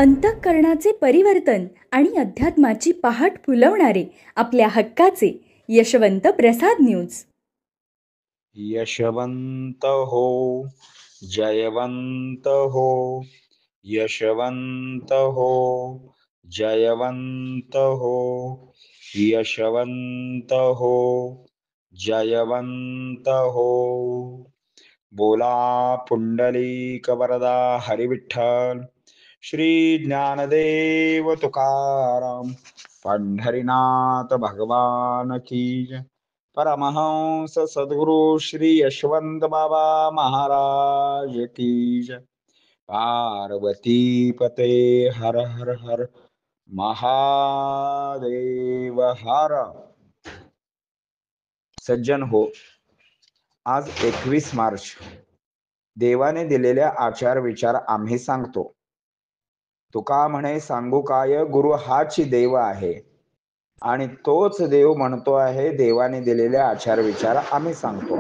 अंतःकरणाचे परिवर्तन आणि अध्यात्माची पहाट फुलवणारे आपल्या हक्काचे यशवंत प्रसाद न्यूज. यशवंत हो, जयवंत हो, यशवंत हो, जयवंत हो, यशवंत हो, जयवंत हो. बोला पुंडलिक वरदा हरिविठ्ठल श्री ज्ञानदेव तुकाराम पंढरीनाथ भगवान की जय. परमहंस सद्गुरु श्री यशवंत बाबा महाराज की जय. पार्वती पते हर हर हर महादेव हर. सज्जन हो, आज 21 मार्च. देवाने दिलेल्या आचार विचार आम्ही सांगतो. तुका म्हणे सांगू काय, गुरु हाच देव आहे आणि तोच देव म्हणतो आहे देवाने दिलेले आचार विचार आम्ही सांगतो.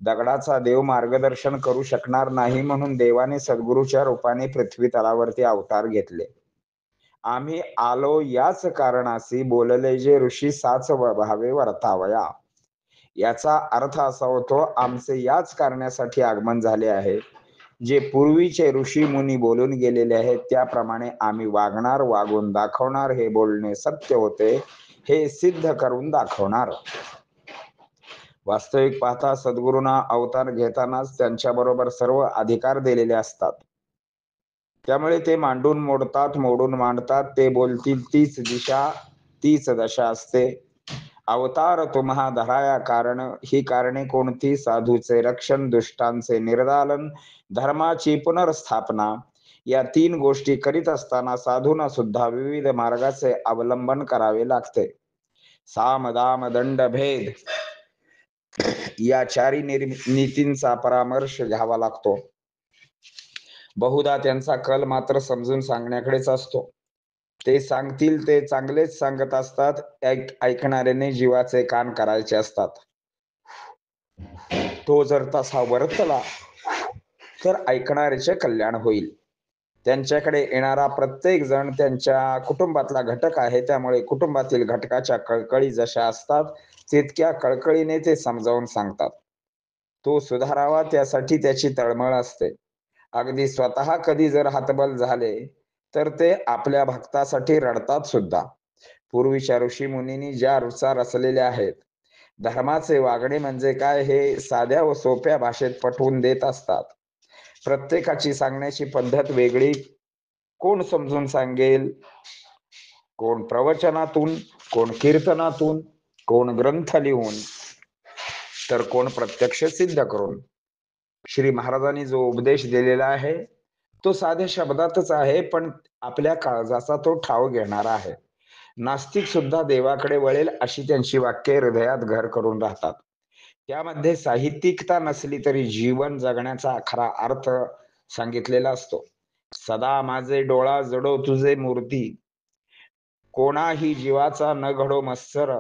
दगडाचा देव मार्गदर्शन करू शकणार नाही म्हणून देवाने सद्गुरूच्या रूपाने पृथ्वी तलावरती अवतार घेतले. आम्ही आलो याच कारणासी, बोलले जे ऋषी साच भावे वर्तावया. याचा अर्थ असा होतो, आमचे याच कारणासाठी आगमन झाले आहे. जे पूर्वीचे ऋषी मुनी बोलून गेलेले आहेत त्याप्रमाणे आम्ही वागणार, वागून दाखवणार. हे बोलणे सत्य होते, हे सिद्ध करून दाखवणार. वास्तविक पाहता सद्गुरूंना अवतार घेतानाच त्यांच्याबरोबर सर्व अधिकार दिलेले असतात. त्यामुळे ते मांडून मोडतात, मोडून मांडतात. ते बोलतील तीच दिशा, तीच दशा असते. अवतार तुम्हा धराया कारण, ही कारणे कोणती? साधूचे रक्षण, दुष्टांचे निर्दालन, धर्माची पुनर्स्थापना. या 3 गोष्टी करीत असताना साधूंना सुद्धा विविध मार्गाचे अवलंबन करावे लागते. साम दाम दंड भेद या 4 नीतींचा परामर्श घ्यावा लागतो. बहुधा त्यांचा कल मात्र समजून सांगण्याकडेच असतो. ते सांगतील ते चांगलेच सांगत असतात. ऐकणाऱ्याने जीवाचे कान करायचे असतात. तो जर तसा वर्तला तर ऐकणाऱ्याचे कल्याण होईल. त्यांच्याकडे येणारा प्रत्येक जण त्यांच्या कुटुंबातला घटक आहे. त्यामुळे कुटुंबातील घटकाच्या कळकळी जशा असतात तितक्या कळकळीने ते समजावून सांगतात. तो सुधारावा त्यासाठी त्याची तळमळ असते. अगदी स्वतः कधी जर हतबल झाले तर ते आपल्या भक्तासाठी रडतात सुद्धा. पूर्वीच्या ऋषी मुनींनी ज्या रुचा रचलेल्या आहेत, धर्माचे वागणे म्हणजे काय हे साध्या व सोप्या भाषेत पटवून देत असतात. प्रत्येकाची सांगण्याची पद्धत वेगळी. कोण समजून सांगेल, कोण प्रवचनातून, कोण कीर्तनातून, कोण ग्रंथ लिहून, तर कोण प्रत्यक्ष सिद्ध करून. श्री महाराजांनी जो उपदेश दिलेला आहे तो साध्या शब्दातच आहे, पण आपल्या काळजाचा तो ठाव घेणारा आहे. नास्तिक सुद्धा देवाकडे वळेल अशी त्यांची वाक्ये हृदयात घर करून राहतात. त्यामध्ये साहित्यिकता नसली तरी जीवन जगण्याचा खरा अर्थ सांगितलेला असतो. सदा माझे डोळा जडो तुझे मूर्ती, कोणाही जीवाचा न घडो मत्सर,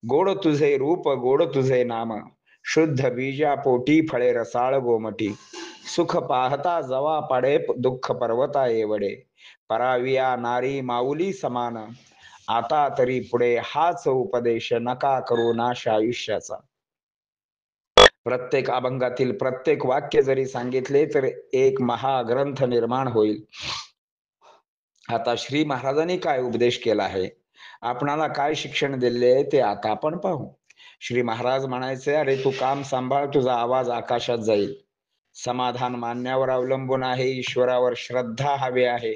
गोड तुझे रूप गोड तुझे नाम, शुद्ध बीजा पोटी फळे रसाळ गोमटी, सुख पाहता जवा पडे दुःख पर्वता एवढे, पराविया नारी माऊली समान, आता तरी पुढे हाच उपदेश नका करू नाश आयुष्याचा. प्रत्येक अभंगातील प्रत्येक वाक्य जरी सांगितले तर एक महाग्रंथ निर्माण होईल. आता श्री महाराजांनी काय उपदेश केला आहे, आपणाला काय शिक्षण दिले आहे ते आता आपण पाहू. श्री महाराज म्हणायचे, अरे तू काम सांभाळ, तुझा आवाज आकाशात जाईल. समाधान मानण्यावर अवलंबून आहे, ईश्वरावर श्रद्धा हवी आहे.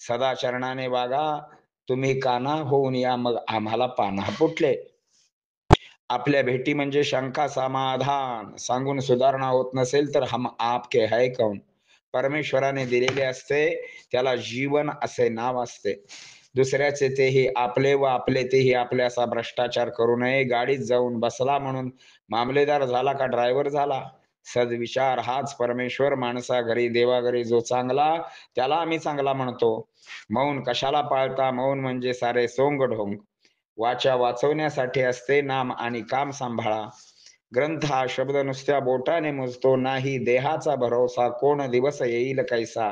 सदाचरणाने वागा, तुम्ही काना होऊन या, मग आम्हाला पाना फुटले. आपल्या भेटी म्हणजे शंका समाधान सांगून सुधारणा होत नसेल तर हम आपके है कौन. परमेश्वराने दिलेले असते त्याला जीवन असे नाव असते. दुसऱ्याचे तेही आपले व आपले तेही आपले असा भ्रष्टाचार करू नये. गाडीत जाऊन बसला म्हणून मामलेदार झाला का ड्रायव्हर झाला. सद्विचार हाच परमेश्वर. माणसा घरी देवा घरी जो चांगला त्याला आम्ही चांगला म्हणतो. मौन कशाला पाळता, मौन म्हणजे सारे सोंग ढोंग. वाचा वाचवण्यासाठी असते, नाम आणि काम सांभाळा. ग्रंथ हा शब्द नुसत्या बोटाने मोजतो नाही, देहाचा भरोसा कोण दिवस येईल कैसा.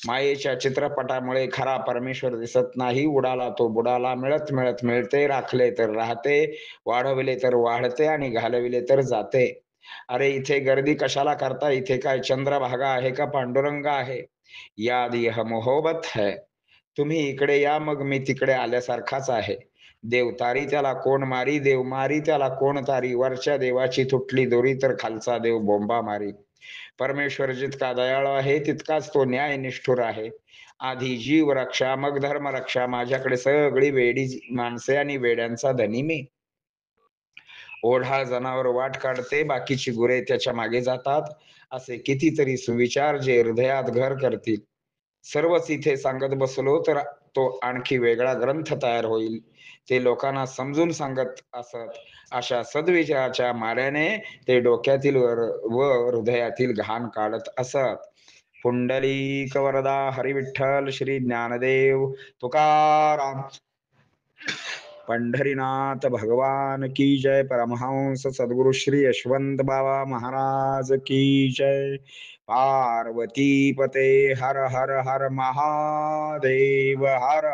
मायेच्या चित्रपटामुळे खरा परमेश्वर दिसत नाही. उडाला तो बुडाला, मिळत मिळत मिळते, राखले तर राहते, वाढविले तर वाढते आणि घालविले तर जाते. अरे इथे गर्दी कशाला करता? इथे काय चंद्रभागा आहे का पांडुरंग आहे? याद यह मोहब्बत है. तुम्ही इकडे या, मग मी तिकडे आल्यासारखाच आहे. देव तारी त्याला कोण मारी, देव मारी त्याला कोण तारी. वरच्या देवाची तुटली दोरी तर खालचा देव बोंबा मारी. परमेश्वर जितका दयाळू आहे तितकाच तो न्याय निष्ठुर आहे. आधी जीव रक्षा मग धर्म रक्षा. माझ्याकडे सगळी वेडी माणसे आणि वेड्यांचा धनी मी. ओढाळ जनावर वाट काढते, बाकीची गुरे त्याच्या मागे जातात. असे कितीतरी सुविचार जे हृदयात घर करतील. सर्वच इथे सांगत बसलो तर तो आणखी वेगळा ग्रंथ तयार होईल. ते लोकांना समजून सांगत असत. अशा सद्विचाराच्या माऱ्याने ते डोक्यातील व हृदयातील घाण काढत असत. पुंडलिक वरदा हरिविठ्ठल श्री ज्ञानदेव तुकाराम पंढरीनाथ भगवान की जय. परमहंस सद्गुरु श्री यशवंत बाबा महाराज की जय. पार्वती पते हर हर हर महादेव हर.